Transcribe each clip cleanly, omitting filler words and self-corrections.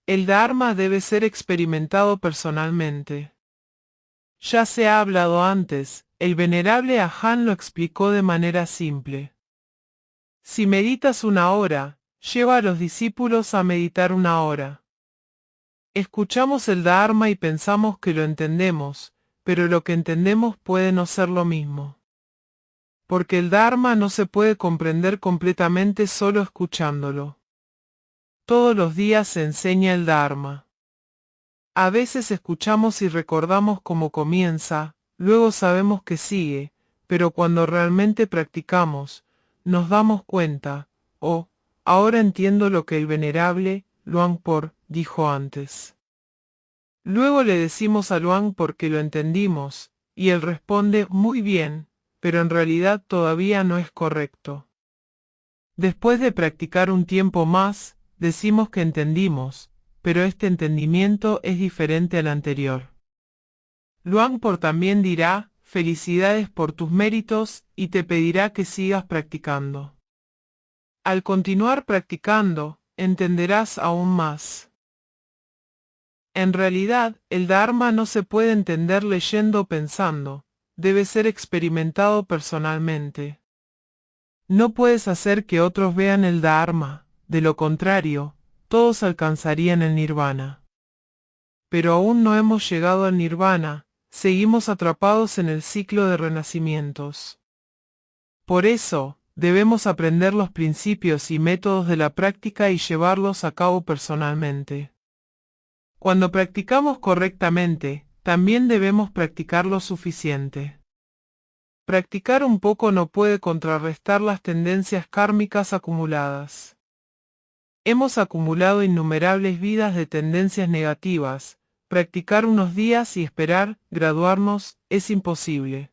El Dharma debe ser experimentado personalmente. Ya se ha hablado antes, el venerable Ajahn lo explicó de manera simple. Si meditas 1 hora, lleva a los discípulos a meditar 1 hora. Escuchamos el Dharma y pensamos que lo entendemos, pero lo que entendemos puede no ser lo mismo. Porque el Dharma no se puede comprender completamente solo escuchándolo. Todos los días se enseña el Dharma. A veces escuchamos y recordamos cómo comienza, luego sabemos que sigue, pero cuando realmente practicamos, nos damos cuenta, oh, ahora entiendo lo que el venerable Luangpor dijo antes. Luego le decimos a Luangpor que lo entendimos, y él responde muy bien, pero en realidad todavía no es correcto. Después de practicar un tiempo más, decimos que entendimos, pero este entendimiento es diferente al anterior. Luangpor también dirá, felicidades por tus méritos, y te pedirá que sigas practicando. Al continuar practicando, entenderás aún más. En realidad, el Dharma no se puede entender leyendo o pensando, debe ser experimentado personalmente. No puedes hacer que otros vean el Dharma, de lo contrario, todos alcanzarían el Nirvana. Pero aún no hemos llegado al Nirvana, seguimos atrapados en el ciclo de renacimientos. Por eso, debemos aprender los principios y métodos de la práctica y llevarlos a cabo personalmente. Cuando practicamos correctamente, también debemos practicar lo suficiente. Practicar un poco no puede contrarrestar las tendencias kármicas acumuladas. Hemos acumulado innumerables vidas de tendencias negativas. Practicar unos días y esperar graduarnos es imposible.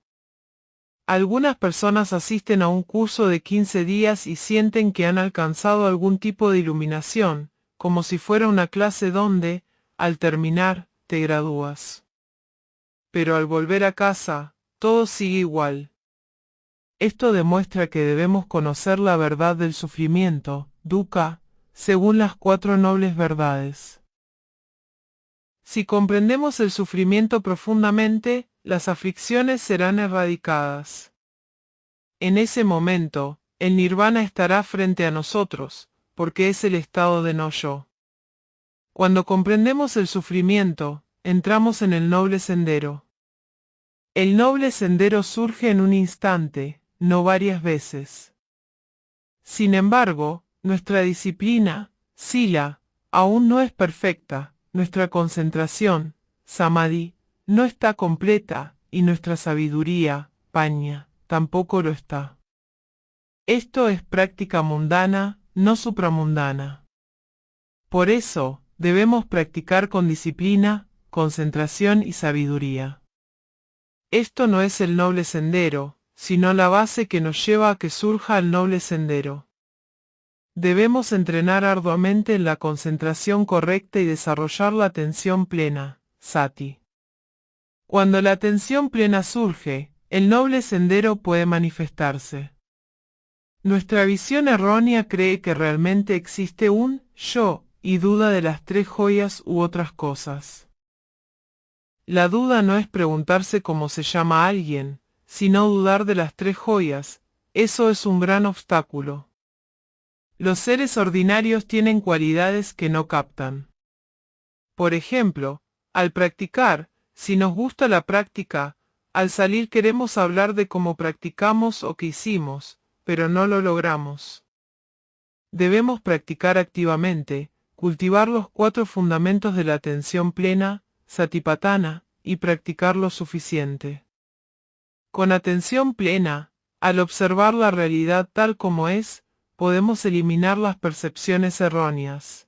Algunas personas asisten a un curso de 15 días y sienten que han alcanzado algún tipo de iluminación, como si fuera una clase donde, al terminar, te gradúas. Pero al volver a casa, todo sigue igual. Esto demuestra que debemos conocer la verdad del sufrimiento, dukkha, según las 4 nobles verdades. Si comprendemos el sufrimiento profundamente, las aflicciones serán erradicadas. En ese momento, el nirvana estará frente a nosotros, porque es el estado de no-yo. Cuando comprendemos el sufrimiento, entramos en el noble sendero. El noble sendero surge en un instante, no varias veces. Sin embargo, nuestra disciplina, sila, aún no es perfecta, nuestra concentración, samadhi, no está completa, y nuestra sabiduría, pañña, tampoco lo está. Esto es práctica mundana, no supramundana. Por eso, debemos practicar con disciplina, concentración y sabiduría. Esto no es el noble sendero, sino la base que nos lleva a que surja el noble sendero. Debemos entrenar arduamente en la concentración correcta y desarrollar la atención plena, sati. Cuando la atención plena surge, el noble sendero puede manifestarse. Nuestra visión errónea cree que realmente existe un yo y duda de las 3 joyas u otras cosas. La duda no es preguntarse cómo se llama alguien, sino dudar de las 3 joyas, eso es un gran obstáculo. Los seres ordinarios tienen cualidades que no captan. Por ejemplo, al practicar, si nos gusta la práctica, al salir queremos hablar de cómo practicamos o qué hicimos, pero no lo logramos. Debemos practicar activamente, cultivar los 4 fundamentos de la atención plena, satipatthana, y practicar lo suficiente. Con atención plena, al observar la realidad tal como es, podemos eliminar las percepciones erróneas.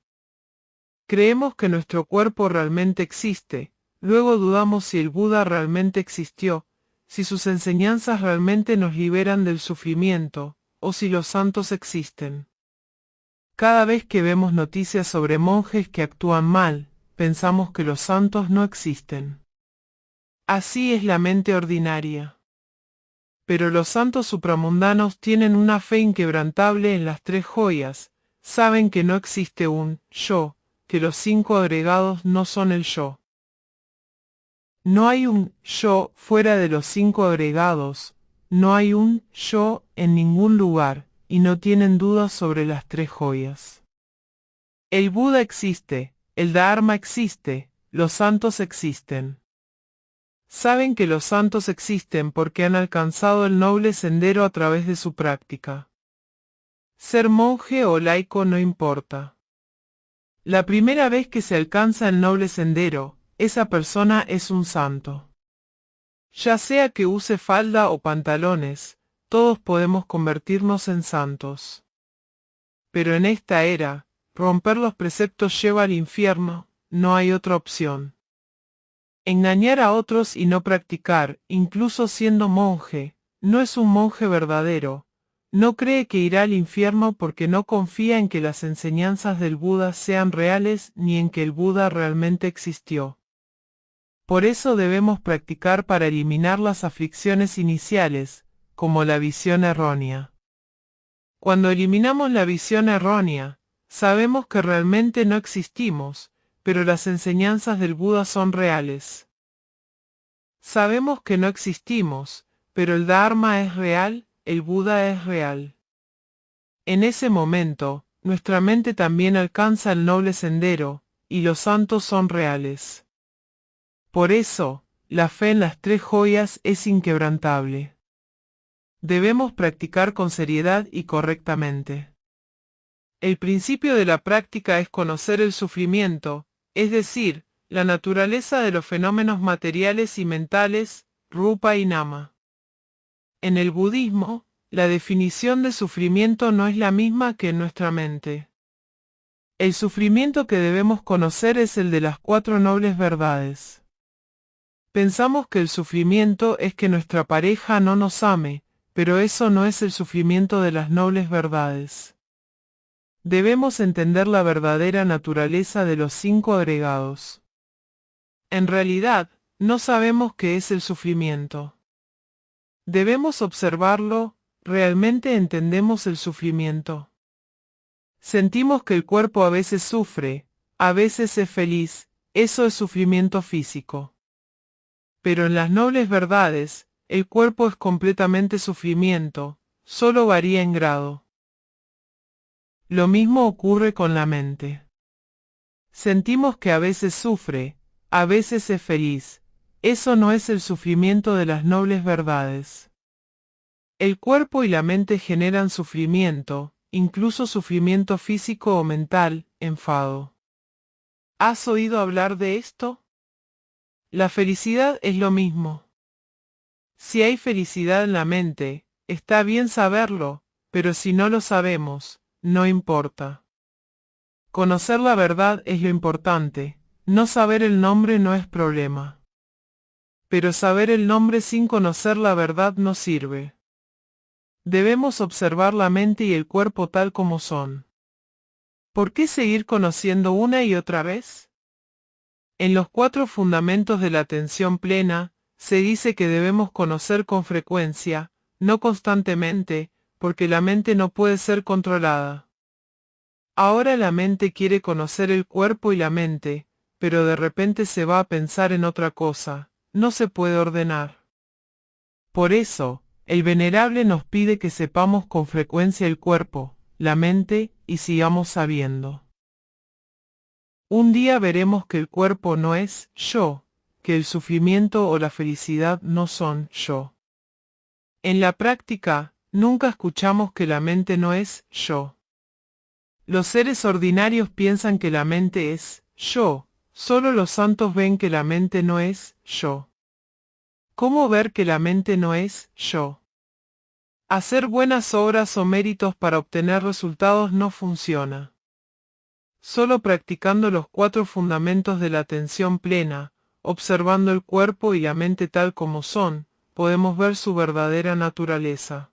Creemos que nuestro cuerpo realmente existe, luego dudamos si el Buda realmente existió, si sus enseñanzas realmente nos liberan del sufrimiento, o si los santos existen. Cada vez que vemos noticias sobre monjes que actúan mal, pensamos que los santos no existen. Así es la mente ordinaria. Pero los santos supramundanos tienen una fe inquebrantable en las 3 joyas, saben que no existe un yo, que los 5 agregados no son el yo. No hay un yo fuera de los 5 agregados, no hay un yo en ningún lugar, y no tienen dudas sobre las 3 joyas. El Buda existe, el Dharma existe, los santos existen. Saben que los santos existen porque han alcanzado el noble sendero a través de su práctica. Ser monje o laico no importa. La primera vez que se alcanza el noble sendero, esa persona es un santo. Ya sea que use falda o pantalones, todos podemos convertirnos en santos. Pero en esta era, romper los preceptos lleva al infierno, no hay otra opción. Engañar a otros y no practicar, incluso siendo monje, no es un monje verdadero. No cree que irá al infierno porque no confía en que las enseñanzas del Buda sean reales ni en que el Buda realmente existió. Por eso debemos practicar para eliminar las aflicciones iniciales, como la visión errónea. Cuando eliminamos la visión errónea, sabemos que realmente no existimos, pero las enseñanzas del Buda son reales. Sabemos que no existimos, pero el Dharma es real, el Buda es real. En ese momento, nuestra mente también alcanza el noble sendero, y los santos son reales. Por eso, la fe en las 3 joyas es inquebrantable. Debemos practicar con seriedad y correctamente. El principio de la práctica es conocer el sufrimiento, es decir, la naturaleza de los fenómenos materiales y mentales, rupa y nama. En el budismo, la definición de sufrimiento no es la misma que en nuestra mente. El sufrimiento que debemos conocer es el de las 4 nobles verdades. Pensamos que el sufrimiento es que nuestra pareja no nos ame, pero eso no es el sufrimiento de las nobles verdades. Debemos entender la verdadera naturaleza de los 5 agregados. En realidad, no sabemos qué es el sufrimiento. Debemos observarlo, ¿realmente entendemos el sufrimiento? Sentimos que el cuerpo a veces sufre, a veces es feliz, eso es sufrimiento físico. Pero en las nobles verdades, el cuerpo es completamente sufrimiento, solo varía en grado. Lo mismo ocurre con la mente. Sentimos que a veces sufre, a veces es feliz, eso no es el sufrimiento de las nobles verdades. El cuerpo y la mente generan sufrimiento, incluso sufrimiento físico o mental, enfado. ¿Has oído hablar de esto? La felicidad es lo mismo. Si hay felicidad en la mente, está bien saberlo, pero si no lo sabemos, no importa. Conocer la verdad es lo importante, no saber el nombre no es problema. Pero saber el nombre sin conocer la verdad no sirve. Debemos observar la mente y el cuerpo tal como son. ¿Por qué seguir conociendo una y otra vez? En los 4 fundamentos de la atención plena, se dice que debemos conocer con frecuencia, no constantemente, porque la mente no puede ser controlada. Ahora la mente quiere conocer el cuerpo y la mente, pero de repente se va a pensar en otra cosa, no se puede ordenar. Por eso, el Venerable nos pide que sepamos con frecuencia el cuerpo, la mente, y sigamos sabiendo. Un día veremos que el cuerpo no es yo, que el sufrimiento o la felicidad no son yo. En la práctica, nunca escuchamos que la mente no es yo. Los seres ordinarios piensan que la mente es yo, solo los santos ven que la mente no es yo. ¿Cómo ver que la mente no es yo? Hacer buenas obras o méritos para obtener resultados no funciona. Solo practicando los 4 fundamentos de la atención plena, observando el cuerpo y la mente tal como son, podemos ver su verdadera naturaleza.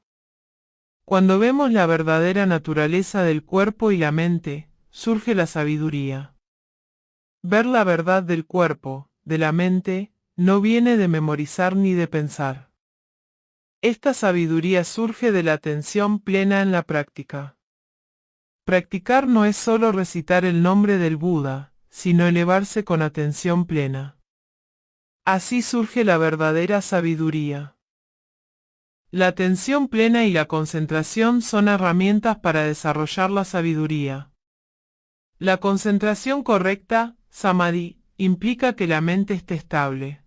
Cuando vemos la verdadera naturaleza del cuerpo y la mente, surge la sabiduría. Ver la verdad del cuerpo, de la mente, no viene de memorizar ni de pensar. Esta sabiduría surge de la atención plena en la práctica. Practicar no es solo recitar el nombre del Buda, sino elevarse con atención plena. Así surge la verdadera sabiduría. La atención plena y la concentración son herramientas para desarrollar la sabiduría. La concentración correcta, samadhi, implica que la mente esté estable.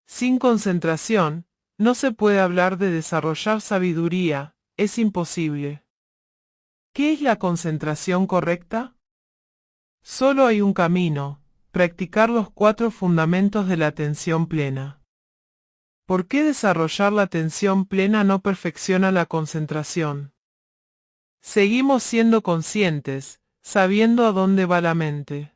Sin concentración, no se puede hablar de desarrollar sabiduría, es imposible. ¿Qué es la concentración correcta? Solo hay un camino, practicar los 4 fundamentos de la atención plena. ¿Por qué desarrollar la atención plena no perfecciona la concentración? Seguimos siendo conscientes, sabiendo a dónde va la mente.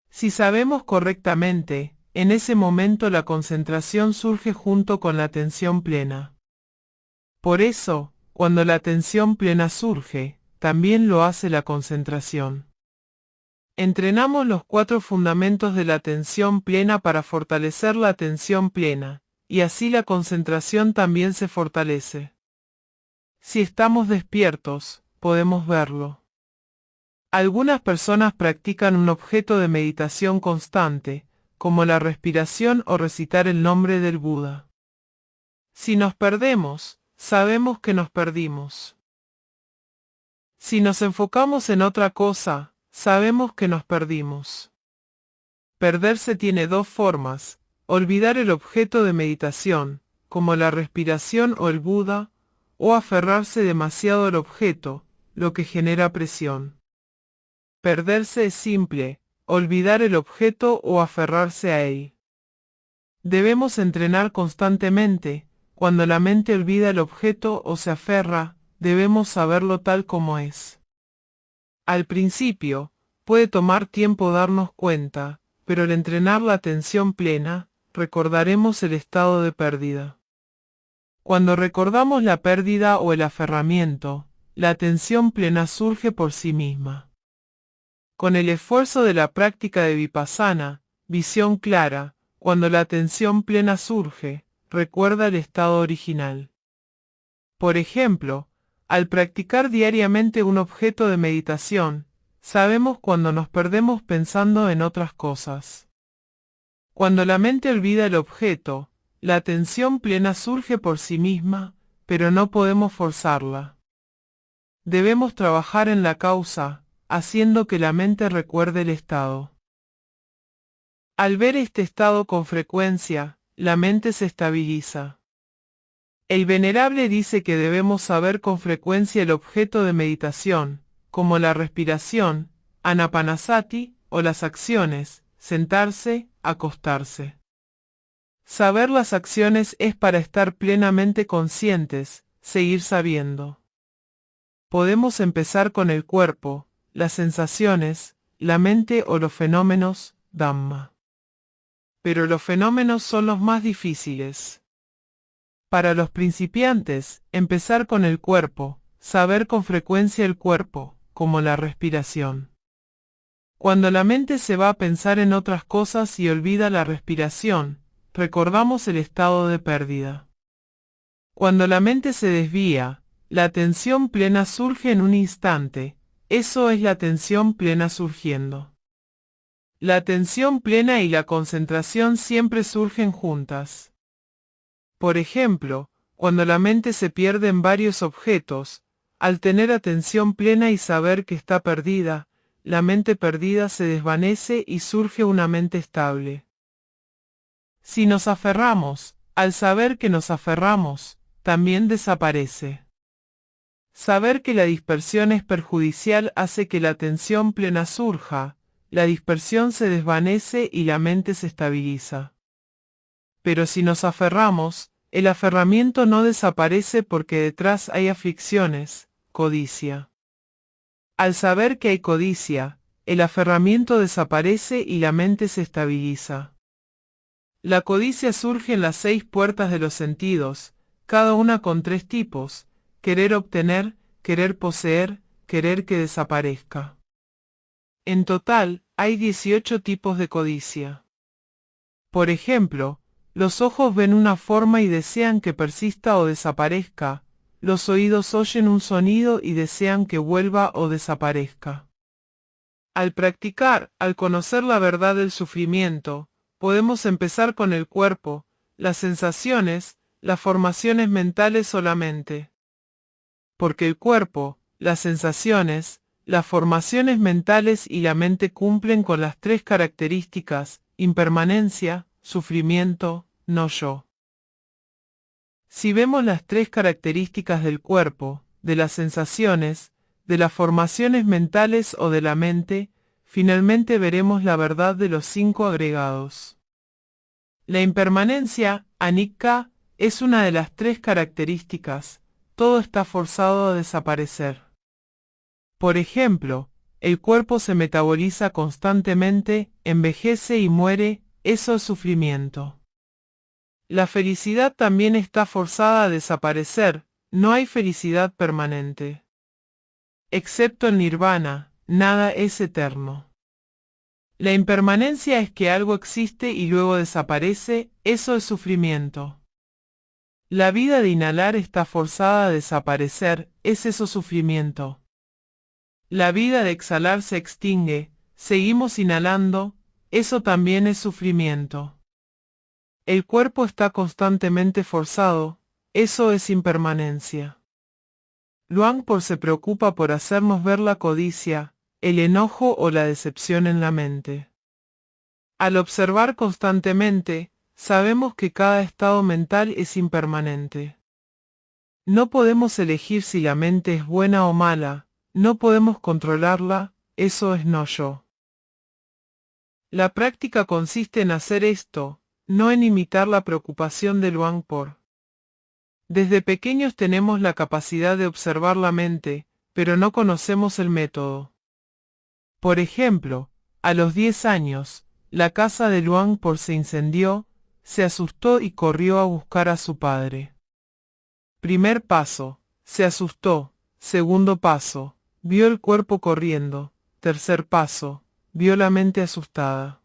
Si sabemos correctamente, en ese momento la concentración surge junto con la atención plena. Por eso, cuando la atención plena surge, también lo hace la concentración. Entrenamos los 4 fundamentos de la atención plena para fortalecer la atención plena, y así la concentración también se fortalece. Si estamos despiertos, podemos verlo. Algunas personas practican un objeto de meditación constante, como la respiración o recitar el nombre del Buda. Si nos perdemos, sabemos que nos perdimos. Si nos enfocamos en otra cosa, sabemos que nos perdimos. Perderse tiene 2 formas: olvidar el objeto de meditación, como la respiración o el Buda, o aferrarse demasiado al objeto, lo que genera presión. Perderse es simple, olvidar el objeto o aferrarse a él. Debemos entrenar constantemente. Cuando la mente olvida el objeto o se aferra, debemos saberlo tal como es. Al principio, puede tomar tiempo darnos cuenta, pero al entrenar la atención plena, recordaremos el estado de pérdida. Cuando recordamos la pérdida o el aferramiento, la atención plena surge por sí misma. Con el esfuerzo de la práctica de vipassana, visión clara, cuando la atención plena surge, recuerda el estado original. Por ejemplo, al practicar diariamente un objeto de meditación, sabemos cuando nos perdemos pensando en otras cosas. Cuando la mente olvida el objeto, la atención plena surge por sí misma, pero no podemos forzarla. Debemos trabajar en la causa, haciendo que la mente recuerde el estado. Al ver este estado con frecuencia, la mente se estabiliza. El Venerable dice que debemos saber con frecuencia el objeto de meditación, como la respiración, anapanasati, o las acciones, sentarse, acostarse. Saber las acciones es para estar plenamente conscientes, seguir sabiendo. Podemos empezar con el cuerpo, las sensaciones, la mente o los fenómenos, Dhamma. Pero los fenómenos son los más difíciles. Para los principiantes, empezar con el cuerpo, saber con frecuencia el cuerpo, como la respiración. Cuando la mente se va a pensar en otras cosas y olvida la respiración, recordamos el estado de pérdida. Cuando la mente se desvía, la atención plena surge en un instante. Eso es la atención plena surgiendo. La atención plena y la concentración siempre surgen juntas. Por ejemplo, cuando la mente se pierde en varios objetos, al tener atención plena y saber que está perdida, la mente perdida se desvanece y surge una mente estable. Si nos aferramos, al saber que nos aferramos, también desaparece. Saber que la dispersión es perjudicial hace que la atención plena surja, la dispersión se desvanece y la mente se estabiliza. Pero si nos aferramos, el aferramiento no desaparece porque detrás hay aflicciones, codicia. Al saber que hay codicia, el aferramiento desaparece y la mente se estabiliza. La codicia surge en las 6 puertas de los sentidos, cada una con 3 tipos: querer obtener, querer poseer, querer que desaparezca. En total, hay 18 tipos de codicia. Por ejemplo, los ojos ven una forma y desean que persista o desaparezca, los oídos oyen un sonido y desean que vuelva o desaparezca. Al practicar, al conocer la verdad del sufrimiento, podemos empezar con el cuerpo, las sensaciones, las formaciones mentales solamente. Porque el cuerpo, las sensaciones, las formaciones mentales y la mente cumplen con las tres características: impermanencia, sufrimiento, no yo. Si vemos las tres características del cuerpo, de las sensaciones, de las formaciones mentales o de la mente, finalmente veremos la verdad de los cinco agregados. La impermanencia, anicca, es una de las tres características. Todo está forzado a desaparecer. Por ejemplo, el cuerpo se metaboliza constantemente, envejece y muere, eso es sufrimiento. La felicidad también está forzada a desaparecer, no hay felicidad permanente. Excepto el nirvana, nada es eterno. La impermanencia es que algo existe y luego desaparece, eso es sufrimiento. La vida de inhalar está forzada a desaparecer, es eso sufrimiento. La vida de exhalar se extingue, seguimos inhalando, eso también es sufrimiento. El cuerpo está constantemente forzado, eso es impermanencia. Luangpor se preocupa por hacernos ver la codicia, el enojo o la decepción en la mente. Al observar constantemente, sabemos que cada estado mental es impermanente. No podemos elegir si la mente es buena o mala, no podemos controlarla, eso es no yo. La práctica consiste en hacer esto, no en imitar la preocupación de Luangpor. Desde pequeños tenemos la capacidad de observar la mente, pero no conocemos el método. Por ejemplo, a los 10 años, la casa de Luangpor se incendió, se asustó y corrió a buscar a su padre. Primer paso, se asustó. Segundo paso, vio el cuerpo corriendo. Tercer paso, vio la mente asustada.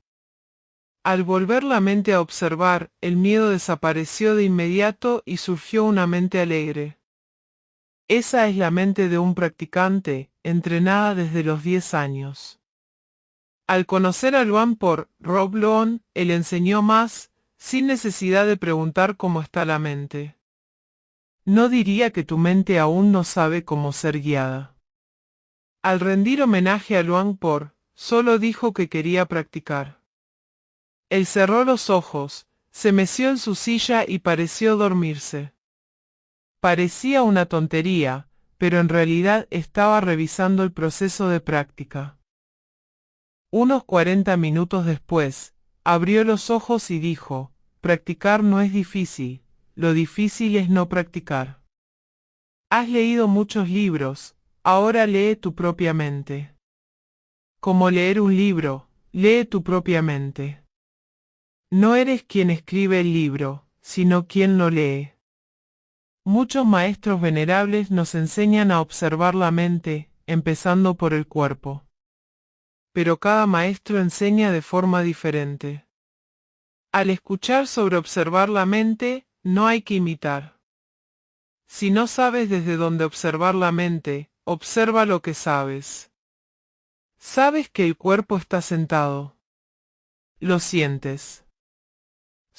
Al volver la mente a observar, el miedo desapareció de inmediato y surgió una mente alegre. Esa es la mente de un practicante, entrenada desde los 10 años. Al conocer a Luangpor, Rob Loon, él enseñó más, sin necesidad de preguntar cómo está la mente. No diría que tu mente aún no sabe cómo ser guiada. Al rendir homenaje a Luangpor, solo dijo que quería practicar. Él cerró los ojos, se meció en su silla y pareció dormirse. Parecía una tontería, pero en realidad estaba revisando el proceso de práctica. Unos 40 minutos después, abrió los ojos y dijo, practicar no es difícil, lo difícil es no practicar. Has leído muchos libros, ahora lee tu propia mente. Como leer un libro, lee tu propia mente. No eres quien escribe el libro, sino quien lo lee. Muchos maestros venerables nos enseñan a observar la mente, empezando por el cuerpo. Pero cada maestro enseña de forma diferente. Al escuchar sobre observar la mente, no hay que imitar. Si no sabes desde dónde observar la mente, observa lo que sabes. Sabes que el cuerpo está sentado. Lo sientes.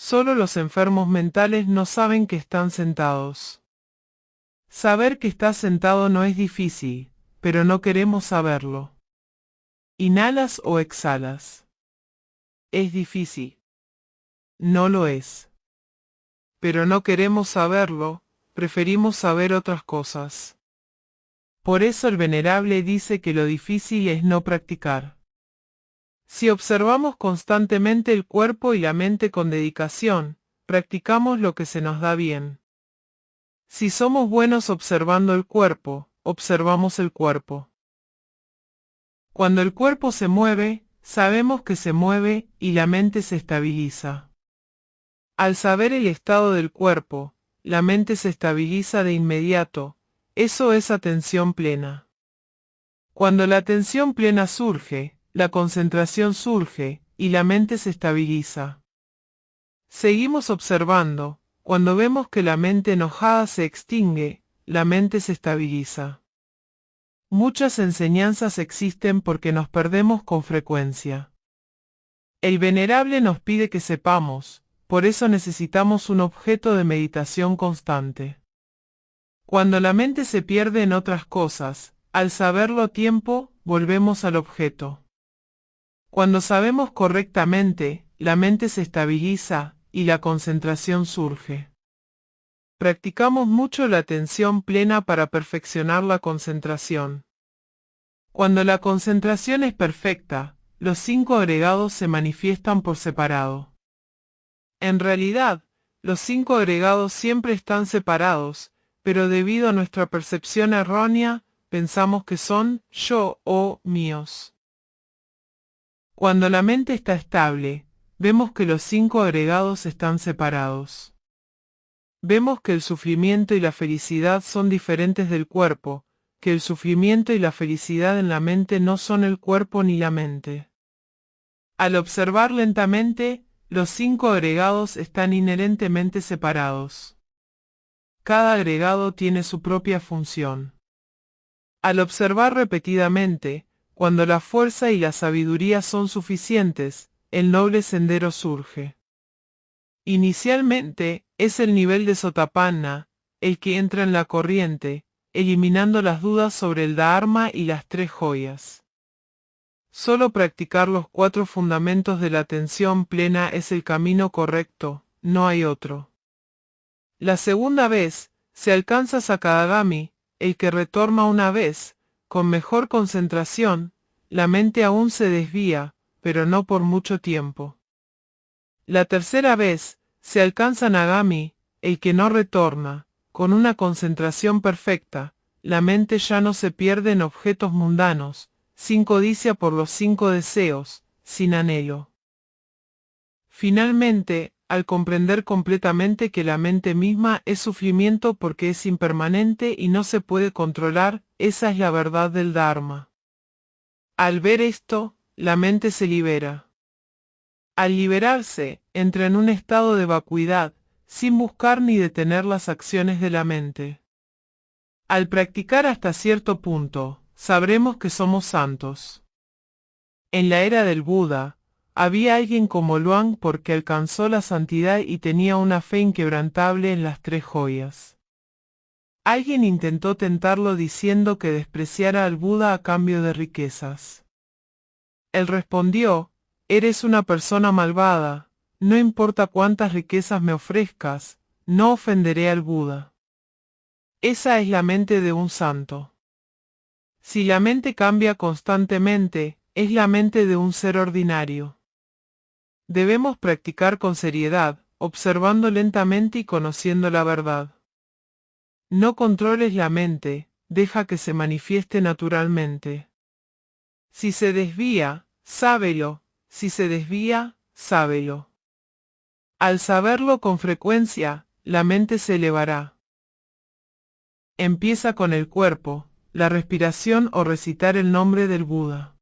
Solo los enfermos mentales no saben que están sentados. Saber que estás sentado no es difícil, pero no queremos saberlo. ¿Inhalas o exhalas? Es difícil. No lo es. Pero no queremos saberlo, preferimos saber otras cosas. Por eso el venerable dice que lo difícil es no practicar. Si observamos constantemente el cuerpo y la mente con dedicación, practicamos lo que se nos da bien. Si somos buenos observando el cuerpo, observamos el cuerpo. Cuando el cuerpo se mueve, sabemos que se mueve y la mente se estabiliza. Al saber el estado del cuerpo, la mente se estabiliza de inmediato, eso es atención plena. Cuando la atención plena surge, la concentración surge, y la mente se estabiliza. Seguimos observando, cuando vemos que la mente enojada se extingue, la mente se estabiliza. Muchas enseñanzas existen porque nos perdemos con frecuencia. El Venerable nos pide que sepamos, por eso necesitamos un objeto de meditación constante. Cuando la mente se pierde en otras cosas, al saberlo a tiempo, volvemos al objeto. Cuando sabemos correctamente, la mente se estabiliza y la concentración surge. Practicamos mucho la atención plena para perfeccionar la concentración. Cuando la concentración es perfecta, los 5 agregados se manifiestan por separado. En realidad, los 5 agregados siempre están separados, pero debido a nuestra percepción errónea, pensamos que son yo o míos. Cuando la mente está estable, vemos que los 5 agregados están separados. Vemos que el sufrimiento y la felicidad son diferentes del cuerpo, que el sufrimiento y la felicidad en la mente no son el cuerpo ni la mente. Al observar lentamente, los 5 agregados están inherentemente separados. Cada agregado tiene su propia función. Al observar repetidamente, cuando la fuerza y la sabiduría son suficientes, el noble sendero surge. Inicialmente, es el nivel de Sotapanna, el que entra en la corriente, eliminando las dudas sobre el Dharma y las 3 joyas. Solo practicar los 4 fundamentos de la atención plena es el camino correcto, no hay otro. La segunda vez, se alcanza Sakadagami, el que retorna una vez, con mejor concentración, la mente aún se desvía, pero no por mucho tiempo. La tercera vez, se alcanza Nagami, el que no retorna, con una concentración perfecta, la mente ya no se pierde en objetos mundanos, sin codicia por los 5 deseos, sin anhelo. Finalmente, al comprender completamente que la mente misma es sufrimiento porque es impermanente y no se puede controlar, esa es la verdad del Dharma. Al ver esto, la mente se libera. Al liberarse, entra en un estado de vacuidad, sin buscar ni detener las acciones de la mente. Al practicar hasta cierto punto, sabremos que somos santos. En la era del Buda, había alguien como Luang porque alcanzó la santidad y tenía una fe inquebrantable en las 3 joyas. Alguien intentó tentarlo diciendo que despreciara al Buda a cambio de riquezas. Él respondió, eres una persona malvada, no importa cuántas riquezas me ofrezcas, no ofenderé al Buda. Esa es la mente de un santo. Si la mente cambia constantemente, es la mente de un ser ordinario. Debemos practicar con seriedad, observando lentamente y conociendo la verdad. No controles la mente, deja que se manifieste naturalmente. Si se desvía, sábelo, si se desvía, sábelo. Al saberlo con frecuencia, la mente se elevará. Empieza con el cuerpo, la respiración o recitar el nombre del Buda.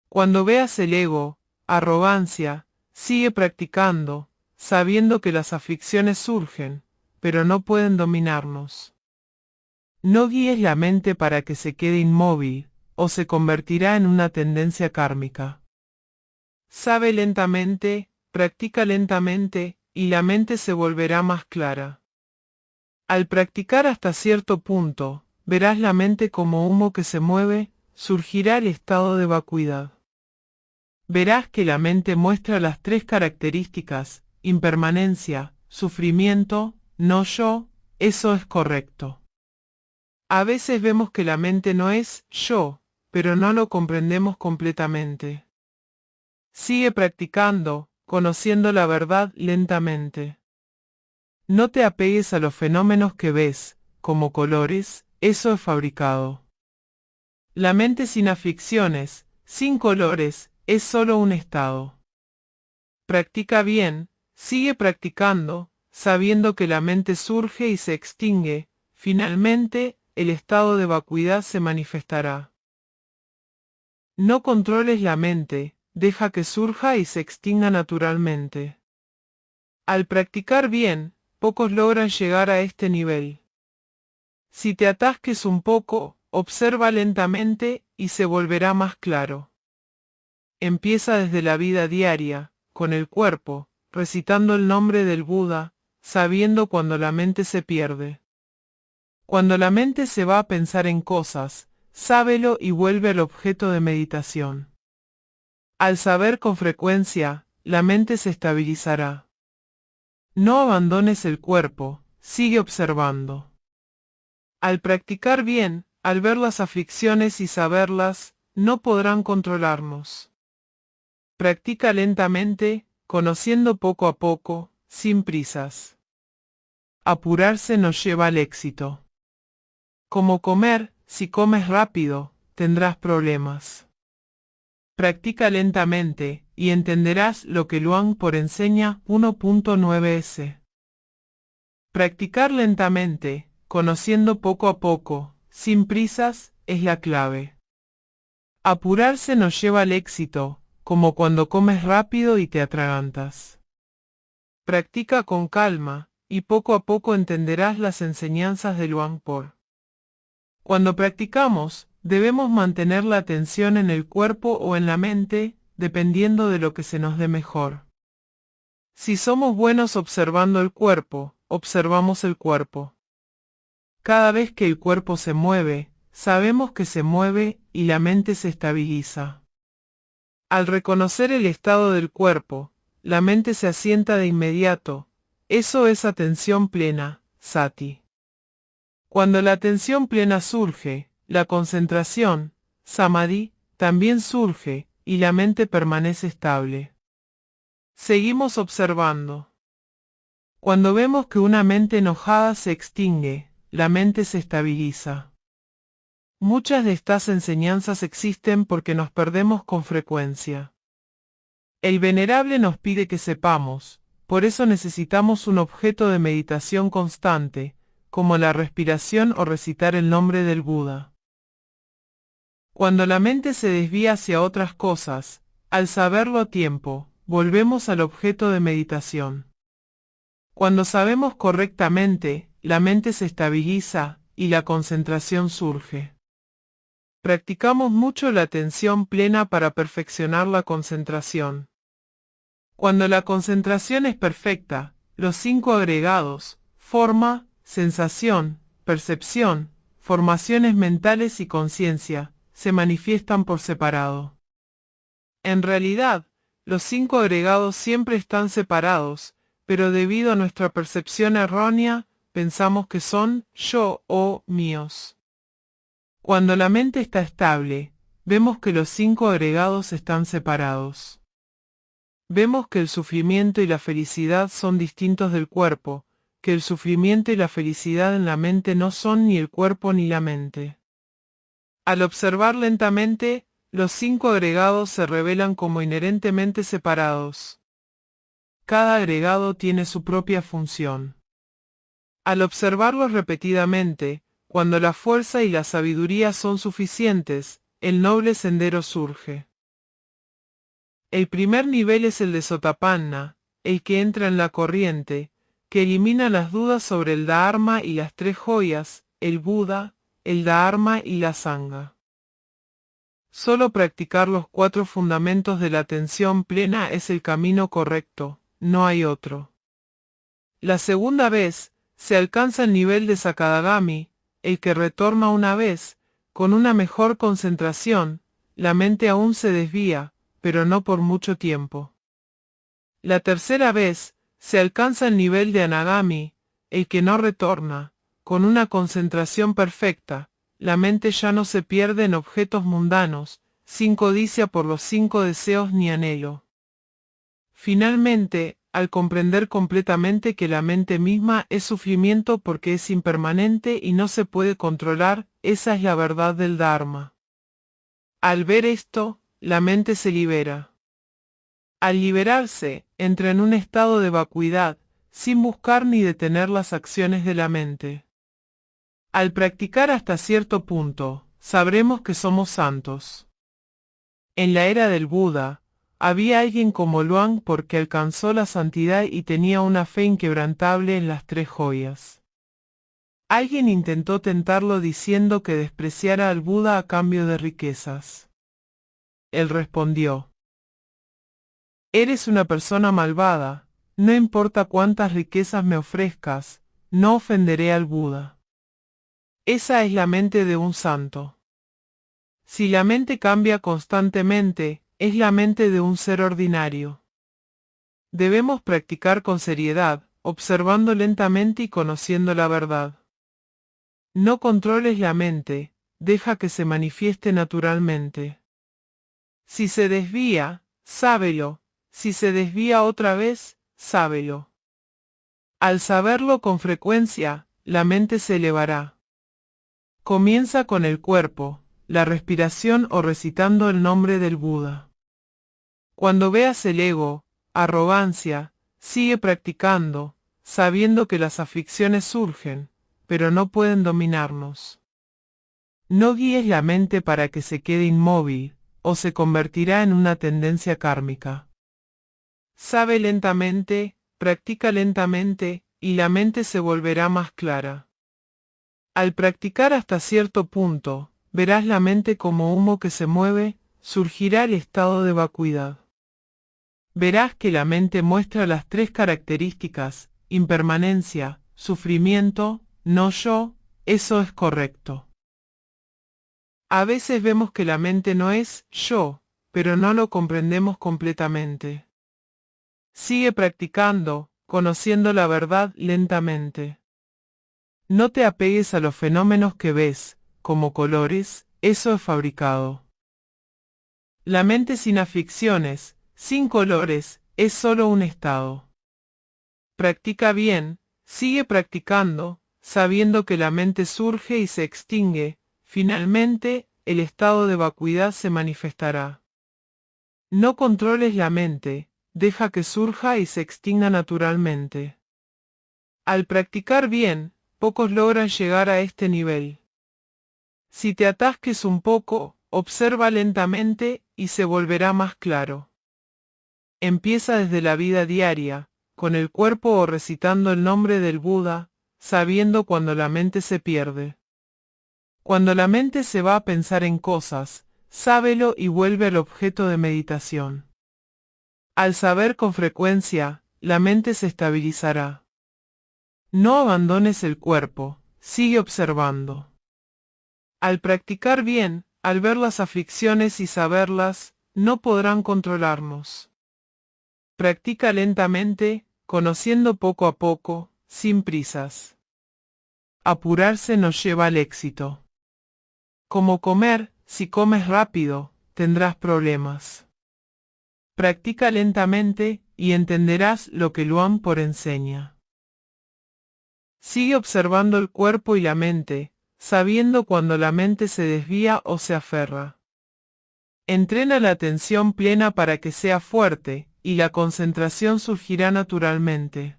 Cuando veas el ego, arrogancia, sigue practicando, sabiendo que las aflicciones surgen, pero no pueden dominarnos. No guíes la mente para que se quede inmóvil, o se convertirá en una tendencia kármica. Sabe lentamente, practica lentamente, y la mente se volverá más clara. Al practicar hasta cierto punto, verás la mente como humo que se mueve, surgirá el estado de vacuidad. Verás que la mente muestra las 3 características, impermanencia, sufrimiento, no yo, eso es correcto. A veces vemos que la mente no es yo, pero no lo comprendemos completamente. Sigue practicando, conociendo la verdad lentamente. No te apegues a los fenómenos que ves, como colores, eso es fabricado. La mente sin aflicciones, sin colores, es solo un estado. Practica bien, sigue practicando, sabiendo que la mente surge y se extingue, finalmente, el estado de vacuidad se manifestará. No controles la mente, deja que surja y se extinga naturalmente. Al practicar bien, pocos logran llegar a este nivel. Si te atasques un poco, Observa lentamente y se volverá más claro. Empieza desde la vida diaria, con el cuerpo, recitando el nombre del Buda, sabiendo cuando la mente se pierde. Cuando la mente se va a pensar en cosas, sábelo y vuelve al objeto de meditación. Al saber con frecuencia, la mente se estabilizará. No abandones el cuerpo, sigue observando. Al practicar bien, al ver las aflicciones y saberlas, no podrán controlarnos. Practica lentamente, conociendo poco a poco, sin prisas. Apurarse nos lleva al éxito. Como comer, si comes rápido, tendrás problemas. Practica lentamente, y entenderás lo que Luang Por enseña 1.9s. Practicar lentamente, conociendo poco a poco, sin prisas, es la clave. Apurarse nos lleva al éxito, como cuando comes rápido y te atragantas. Practica con calma, y poco a poco entenderás las enseñanzas de Luang Por. Cuando practicamos, debemos mantener la atención en el cuerpo o en la mente, dependiendo de lo que se nos dé mejor. Si somos buenos observando el cuerpo, observamos el cuerpo. Cada vez que el cuerpo se mueve, sabemos que se mueve y la mente se estabiliza. Al reconocer el estado del cuerpo, la mente se asienta de inmediato. Eso es atención plena, sati. Cuando la atención plena surge, la concentración, samadhi, también surge, y la mente permanece estable. Seguimos observando. Cuando vemos que una mente enojada se extingue, la mente se estabiliza. Muchas de estas enseñanzas existen porque nos perdemos con frecuencia. El Venerable nos pide que sepamos, por eso necesitamos un objeto de meditación constante, como la respiración o recitar el nombre del Buda. Cuando la mente se desvía hacia otras cosas, al saberlo a tiempo, volvemos al objeto de meditación. Cuando sabemos correctamente, la mente se estabiliza y la concentración surge. Practicamos mucho la atención plena para perfeccionar la concentración. Cuando la concentración es perfecta, los 5 agregados, forma, sensación, percepción, formaciones mentales y conciencia, se manifiestan por separado. En realidad, los 5 agregados siempre están separados, pero debido a nuestra percepción errónea, pensamos que son yo o míos. Cuando la mente está estable, vemos que los 5 agregados están separados. Vemos que el sufrimiento y la felicidad son distintos del cuerpo, que el sufrimiento y la felicidad en la mente no son ni el cuerpo ni la mente. Al observar lentamente, los 5 agregados se revelan como inherentemente separados. Cada agregado tiene su propia función. Al observarlos repetidamente, cuando la fuerza y la sabiduría son suficientes, el noble sendero surge. El primer nivel es el de Sotapanna, el que entra en la corriente, que elimina las dudas sobre el Dharma y las 3 joyas, el Buda, el Dharma y la Sangha. Solo practicar los 4 fundamentos de la atención plena es el camino correcto, no hay otro. La segunda vez, se alcanza el nivel de Sakadagami, el que retorna una vez, con una mejor concentración, la mente aún se desvía, pero no por mucho tiempo. La tercera vez, se alcanza el nivel de Anagami, el que no retorna, con una concentración perfecta, la mente ya no se pierde en objetos mundanos, sin codicia por los 5 deseos ni anhelo. Finalmente, al comprender completamente que la mente misma es sufrimiento porque es impermanente y no se puede controlar, esa es la verdad del Dharma. Al ver esto, la mente se libera. Al liberarse, entra en un estado de vacuidad, sin buscar ni detener las acciones de la mente. Al practicar hasta cierto punto, sabremos que somos santos. En la era del Buda, había alguien como Luang Por que alcanzó la santidad y tenía una fe inquebrantable en las 3 joyas. Alguien intentó tentarlo diciendo que despreciara al Buda a cambio de riquezas. Él respondió: eres una persona malvada, no importa cuántas riquezas me ofrezcas, no ofenderé al Buda. Esa es la mente de un santo. Si la mente cambia constantemente, es la mente de un ser ordinario. Debemos practicar con seriedad, observando lentamente y conociendo la verdad. No controles la mente, deja que se manifieste naturalmente. Si se desvía, sábelo. Si se desvía otra vez, sábelo. Al saberlo con frecuencia, la mente se elevará. Comienza con el cuerpo, la respiración o recitando el nombre del Buda. Cuando veas el ego, arrogancia, sigue practicando, sabiendo que las aflicciones surgen, pero no pueden dominarnos. No guíes la mente para que se quede inmóvil, o se convertirá en una tendencia kármica. Sabe lentamente, practica lentamente, y la mente se volverá más clara. Al practicar hasta cierto punto, verás la mente como humo que se mueve, surgirá el estado de vacuidad. Verás que la mente muestra las tres características: impermanencia, sufrimiento, no yo, eso es correcto. A veces vemos que la mente no es yo, pero no lo comprendemos completamente. Sigue practicando, conociendo la verdad lentamente. No te apegues a los fenómenos que ves, como colores, eso es fabricado. La mente sin aflicciones, sin colores, es solo un estado. Practica bien, sigue practicando, sabiendo que la mente surge y se extingue, finalmente, el estado de vacuidad se manifestará. No controles la mente, deja que surja y se extinga naturalmente. Al practicar bien, pocos logran llegar a este nivel. Si te atasques un poco, observa lentamente y se volverá más claro. Empieza desde la vida diaria, con el cuerpo o recitando el nombre del Buda, sabiendo cuando la mente se pierde. Cuando la mente se va a pensar en cosas, sábelo y vuelve al objeto de meditación. Al saber con frecuencia, la mente se estabilizará. No abandones el cuerpo, sigue observando. Al practicar bien, al ver las aflicciones y saberlas, no podrán controlarnos. Practica lentamente, conociendo poco a poco, sin prisas. Apurarse nos lleva al éxito. Como comer, si comes rápido, tendrás problemas. Practica lentamente, y entenderás lo que Luang Por enseña. Sigue observando el cuerpo y la mente, sabiendo cuando la mente se desvía o se aferra. Entrena la atención plena para que sea fuerte, y la concentración surgirá naturalmente.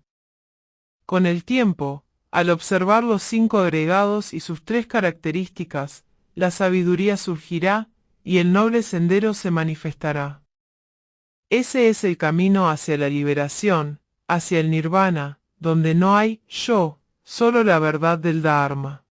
Con el tiempo, al observar los 5 agregados y sus 3 características, la sabiduría surgirá, y el noble sendero se manifestará. Ese es el camino hacia la liberación, hacia el nirvana, donde no hay yo, solo la verdad del Dharma.